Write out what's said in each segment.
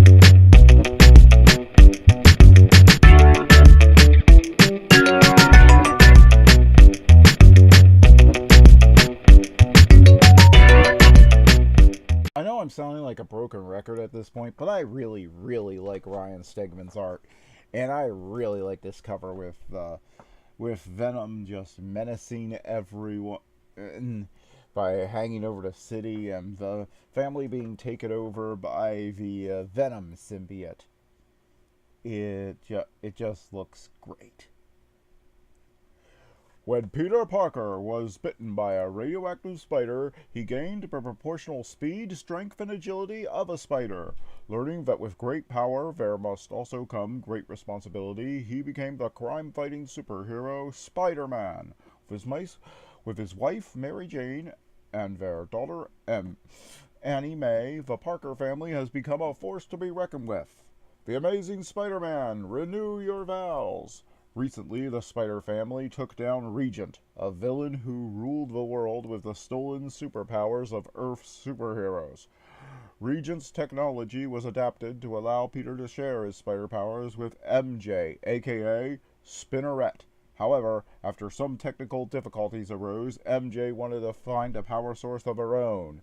I know I'm sounding like a broken record at this point, but I really, really like Ryan Stegman's art, and I really like this cover with Venom just menacing everyone by hanging over the city and the family being taken over by the Venom symbiote. It just looks great. When Peter Parker was bitten by a radioactive spider, he gained the proportional speed, strength, and agility of a spider. Learning that with great power there must also come great responsibility, he became the crime-fighting superhero Spider-Man. With his wife Mary Jane and their daughter Annie Mae, the Parker family has become a force to be reckoned with. The Amazing Spider-Man, renew your vows! Recently, the Spider family took down Regent, a villain who ruled the world with the stolen superpowers of Earth's superheroes. Regent's technology was adapted to allow Peter to share his spider powers with MJ, aka Spinneret. However, after some technical difficulties arose, MJ wanted to find a power source of her own,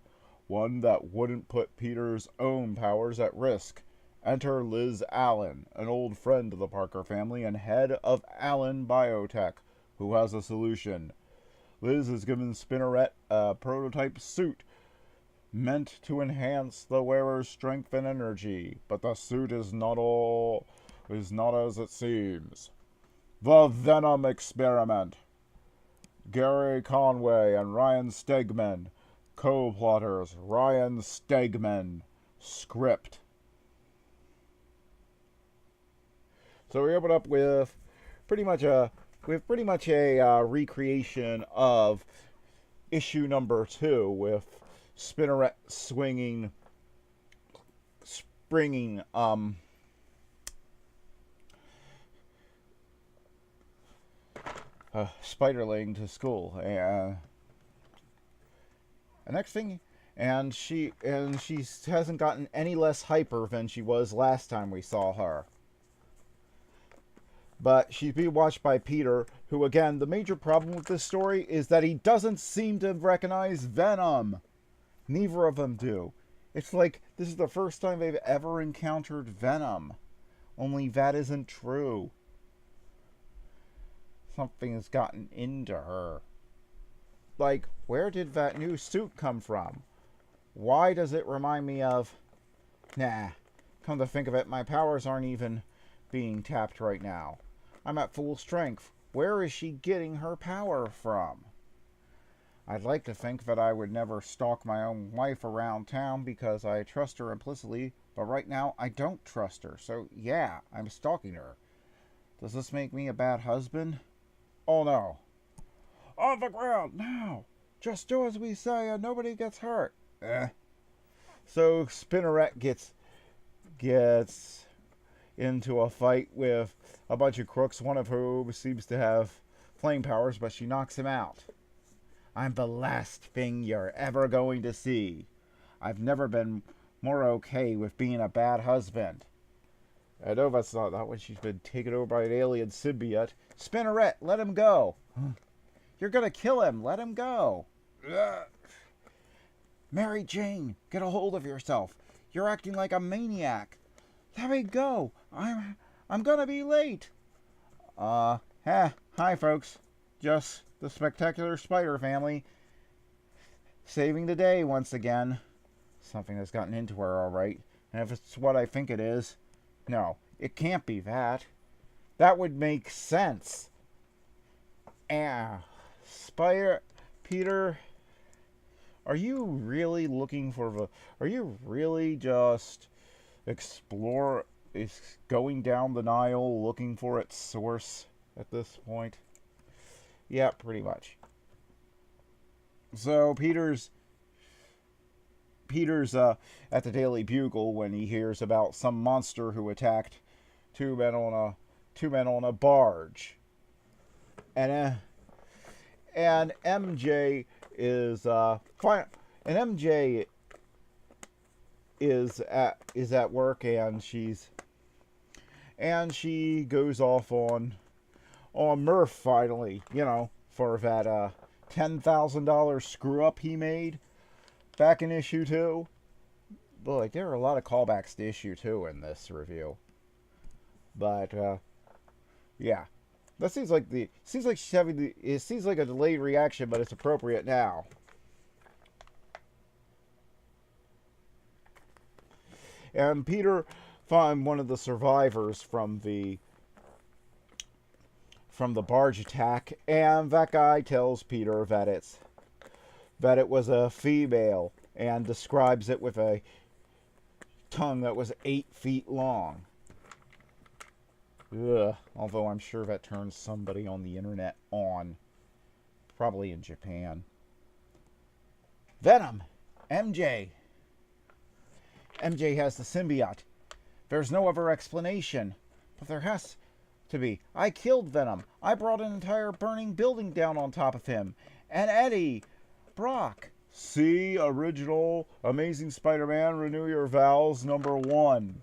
one that wouldn't put Peter's own powers at risk. Enter Liz Allen, an old friend of the Parker family and head of Allen Biotech, who has a solution. Liz has given Spinneret a prototype suit meant to enhance the wearer's strength and energy, but the suit is not as it seems. The Venom Experiment. Gary Conway and Ryan Stegman, co-plotters Ryan Stegman, script. So we open up with pretty much a recreation of issue number 2 with Spinneret springing Spiderling to school, and the next thing, and she hasn't gotten any less hyper than she was last time we saw her. But she's being watched by Peter, who, again, the major problem with this story is that he doesn't seem to recognize Venom. Neither of them do. It's like this is the first time they've ever encountered Venom. Only that isn't true. Something has gotten into her. Like, where did that new suit come from? Why does it remind me of... Nah, come to think of it, my powers aren't even being tapped right now. I'm at full strength. Where is she getting her power from? I'd like to think that I would never stalk my own wife around town because I trust her implicitly, but right now I don't trust her, so yeah, I'm stalking her. Does this make me a bad husband? Oh no. On the ground, now! Just do as we say and nobody gets hurt. So Spinneret gets into a fight with a bunch of crooks, one of whom seems to have flame powers, but she knocks him out. I'm the last thing you're ever going to see. I've never been more okay with being a bad husband. I know that's not when she's been taken over by an alien symbiote. Spinneret, let him go. You're gonna kill him. Let him go. Mary Jane, get a hold of yourself. You're acting like a maniac. Let me go. I'm gonna be late. Hi folks. Just the spectacular Spider family saving the day once again. Something has gotten into her, all right. And if it's what I think it is, no, it can't be that. That would make sense. Peter, are you really looking for the... Are you really just going down the Nile looking for its source at this point? Yeah, pretty much. So Peter's at the Daily Bugle when he hears about some monster who attacked two men on a barge, and MJ is is at work, and she goes off on Murph finally, for that $10,000 screw up he made back in issue 2. Boy, there are a lot of callbacks to issue 2 in this review. But yeah. That it seems like a delayed reaction, but it's appropriate now. And Peter found one of the survivors from the barge attack, and that guy tells Peter that it was a female, and describes it with a tongue that was 8 feet long. Ugh. Although I'm sure that turns somebody on the internet on. Probably in Japan. Venom! MJ! MJ has the symbiote. There's no other explanation. But there has to be. I killed Venom. I brought an entire burning building down on top of him. And Eddie! Brock! See original Amazing Spider-Man Renew Your Vows #1.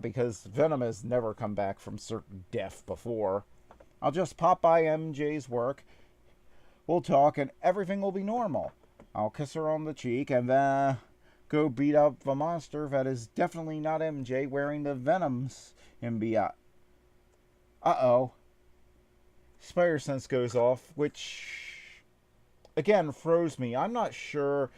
Because Venom has never come back from certain death before. I'll just pop by MJ's work. We'll talk and everything will be normal. I'll kiss her on the cheek and then go beat up the monster that is definitely not MJ wearing the Venom's symbiote. Uh-oh. Spider Sense goes off, which again froze me. I'm not sure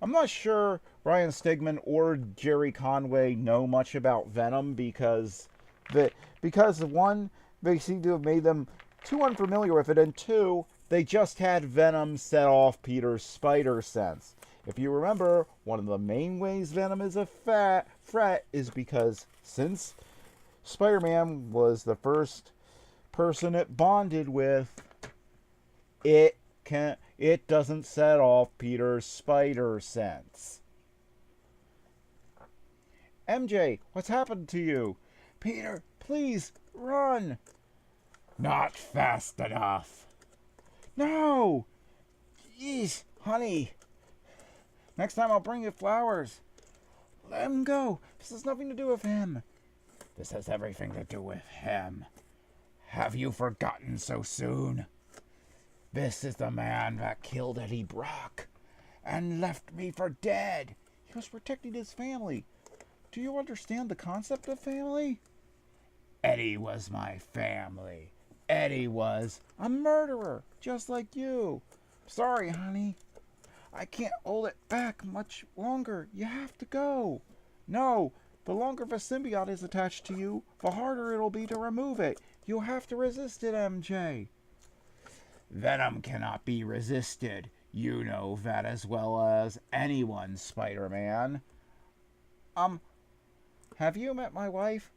Ryan Stegman or Jerry Conway know much about Venom because one, they seem to have made them too unfamiliar with it, and two, they just had Venom set off Peter's spider sense. If you remember, one of the main ways Venom is a threat is because since Spider-Man was the first person it bonded with, it doesn't set off Peter's spider sense. MJ, what's happened to you? Peter, please, run! Not fast enough. No! Jeez, honey. Next time I'll bring you flowers. Let him go. This has nothing to do with him. This has everything to do with him. Have you forgotten so soon? This is the man that killed Eddie Brock and left me for dead. He was protecting his family. Do you understand the concept of family? Eddie was my family. Eddie was a murderer, just like you. Sorry, honey. I can't hold it back much longer. You have to go. No, the longer the symbiote is attached to you, the harder it'll be to remove it. You'll have to resist it, MJ. Venom cannot be resisted. You know that as well as anyone, Spider-Man. Have you met my wife?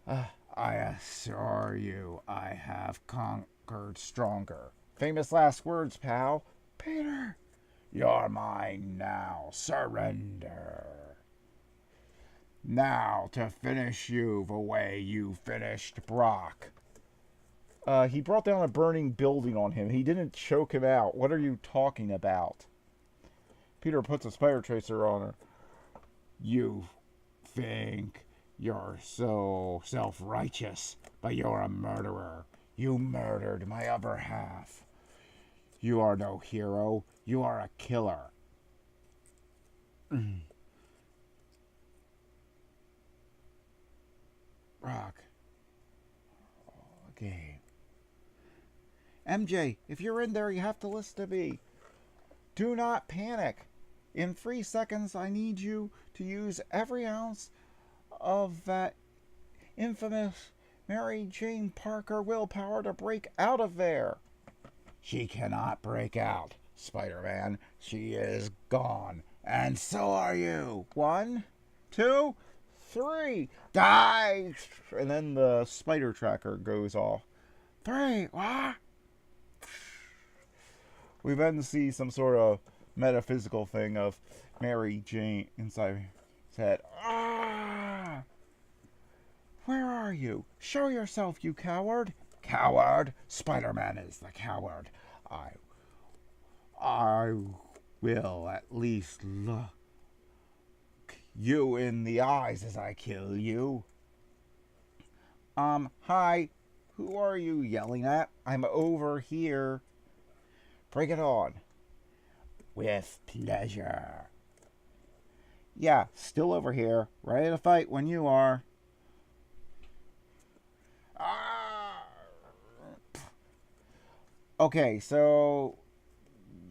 I assure you I have conquered stronger. Famous last words, pal. Peter, you're mine now. Surrender. Now to finish you the way you finished Brock. He brought down a burning building on him. He didn't choke him out. What are you talking about? Peter puts a spider tracer on her. You think you're so self-righteous, but you're a murderer. You murdered my other half. You are no hero. You are a killer. Brock. Okay. MJ, if you're in there, you have to listen to me. Do not panic. In 3 seconds, I need you to use every ounce of that infamous Mary Jane Parker willpower to break out of there. She cannot break out, Spider-Man. She is gone. And so are you. 1, 2, 3. Die! And then the spider tracker goes off. 3. What? We then see some sort of metaphysical thing of Mary Jane inside his head. Ah! Where are you? Show yourself, you coward. Coward? Spider-Man is the coward. I will at least look you in the eyes as I kill you. Hi. Who are you yelling at? I'm over here. Bring it on. With pleasure. Yeah, still over here. Ready to fight when you are. Okay, so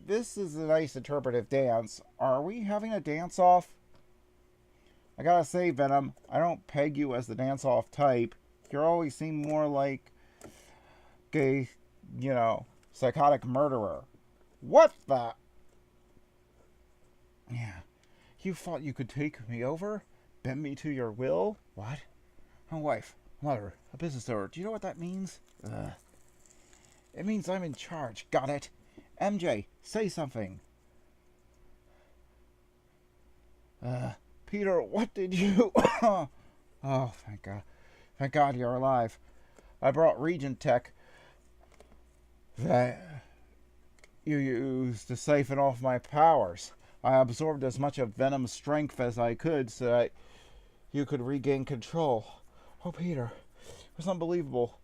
this is a nice interpretive dance. Are we having a dance-off? I gotta say, Venom, I don't peg you as the dance-off type. You always seem more like a, psychotic murderer. What the? Yeah. You thought you could take me over? Bend me to your will? What? A wife, mother, a business owner. Do you know what that means? It means I'm in charge. Got it? MJ, say something. Peter, what did you... Oh, thank God. Thank God you're alive. I brought Regent Tech that you used to siphon off my powers. I absorbed as much of Venom's strength as I could so that you could regain control. Oh, Peter, it was unbelievable.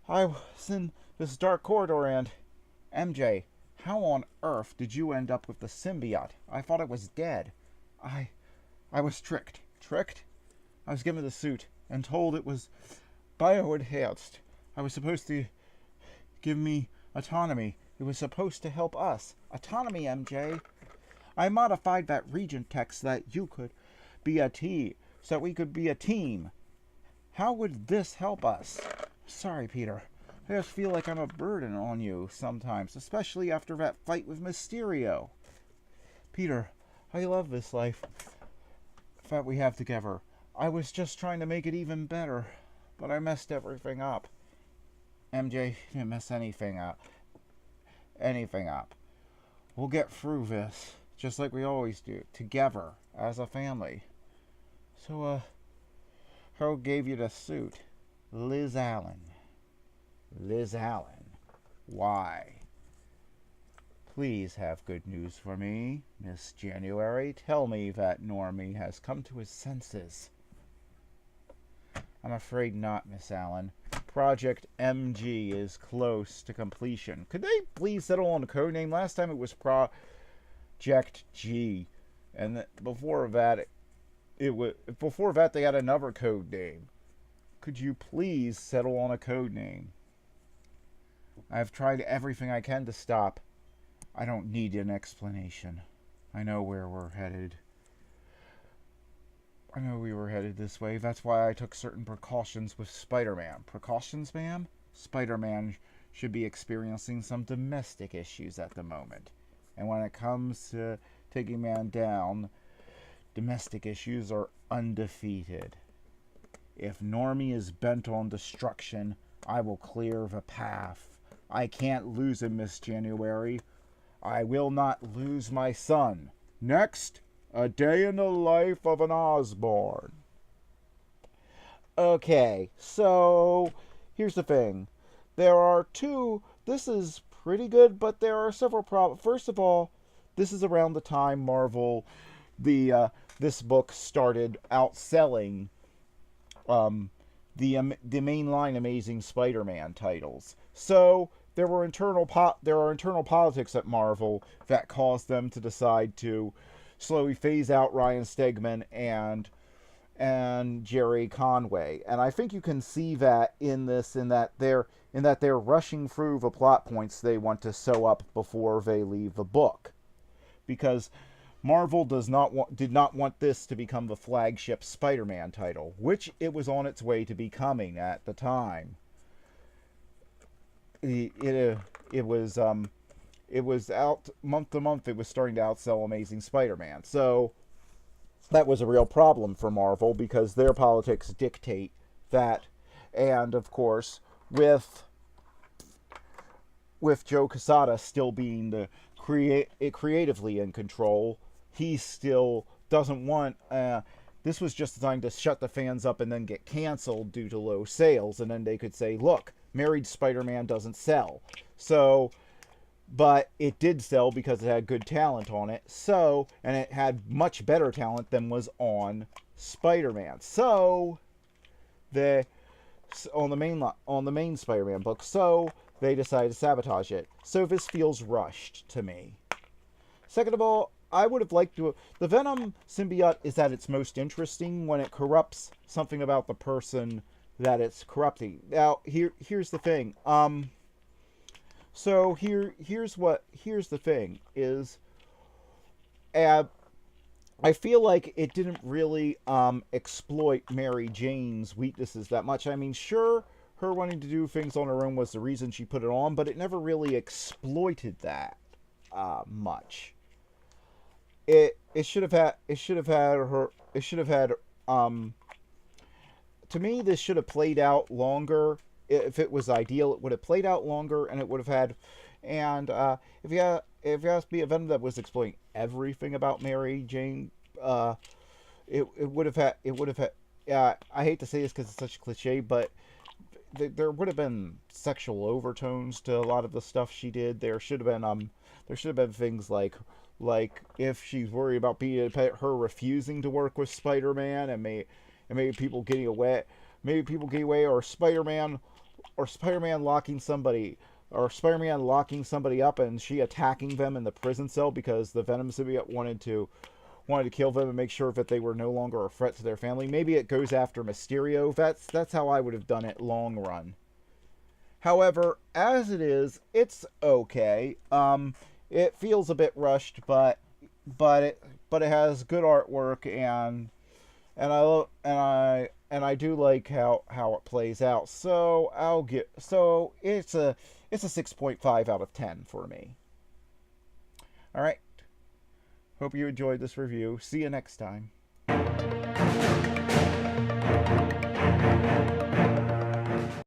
I was in this dark corridor and... MJ, how on earth did you end up with the symbiote? I thought it was dead. I was tricked. Tricked? I was given the suit and told it was bio-enhanced. I was supposed to give me autonomy. It was supposed to help us. Autonomy, MJ. I modified that Regent text so that you could be a team, so that we could be a team. How would this help us? Sorry, Peter. I just feel like I'm a burden on you sometimes, especially after that fight with Mysterio. Peter, I love this life that we have together. I was just trying to make it even better, but I messed everything up. MJ didn't mess anything up. We'll get through this, just like we always do, together, as a family. So, who gave you the suit? Liz Allen. Liz Allen. Why? Please have good news for me, Miss January. Tell me that Normie has come to his senses. I'm afraid not, Miss Allen. Project MG is close to completion. Could they please settle on a code name? Last time it was Project G, and before that, they had another code name. Could you please settle on a code name? I've tried everything I can to stop. I don't need an explanation. I know where we're headed. I know we were headed this way. That's why I took certain precautions with Spider-Man. Precautions, ma'am? Spider-Man should be experiencing some domestic issues at the moment. And when it comes to taking man down, domestic issues are undefeated. If Normie is bent on destruction, I will clear the path. I can't lose him, Miss January. I will not lose my son. Next, a day in the life of an Osborn. Okay, so here's the thing. There are two. This is pretty good, but there are several problems. First of all, this is around the time Marvel, this book started outselling the mainline Amazing Spider-Man titles. So there are internal politics at Marvel that caused them to decide to slowly phase out Ryan Stegman and Jerry Conway. And I think you can see that in that they're rushing through the plot points they want to sew up before they leave the book. Because Marvel did not want this to become the flagship Spider-Man title, which it was on its way to becoming at the time. It was out month to month. It was starting to outsell Amazing Spider-Man. So that was a real problem for Marvel because their politics dictate that. And of course, with Joe Quesada still being the creatively in control, he still doesn't want. This was just designed to shut the fans up and then get canceled due to low sales, and then they could say, "Look, married Spider-Man doesn't sell." So but it did sell because it had good talent on it. So, and it had much better talent than was on Spider-Man. So, the on the main Spider-Man book. So they decided to sabotage it. So this feels rushed to me. Second of all, I would have liked to. The Venom symbiote is at its most interesting when it corrupts something about the person that it's corrupting. Now, here's the thing. So here's the thing is, I feel like it didn't really exploit Mary Jane's weaknesses that much. I mean, sure, her wanting to do things on her own was the reason she put it on, but it never really exploited that much. It should have had to me, this should have played out longer. If it was ideal, it would have played out longer, and it would have had. And if you ask me, a Venom that was exploiting everything about Mary Jane, it would have had. It would have had. I hate to say this because it's such a cliche, but there would have been sexual overtones to a lot of the stuff she did. There should have been things like if she's worried about being a pet, her refusing to work with Spider-Man, and maybe people getting away, or Spider-Man locking somebody. Or Spider-Man locking somebody up and she attacking them in the prison cell because the Venom symbiote wanted to kill them and make sure that they were no longer a threat to their family. Maybe it goes after Mysterio. That's how I would have done it long run. However, as it is, it's okay. It feels a bit rushed, but it has good artwork, and I do like how it plays out. So it's a 6.5 out of 10 for me. All right. Hope you enjoyed this review. See you next time.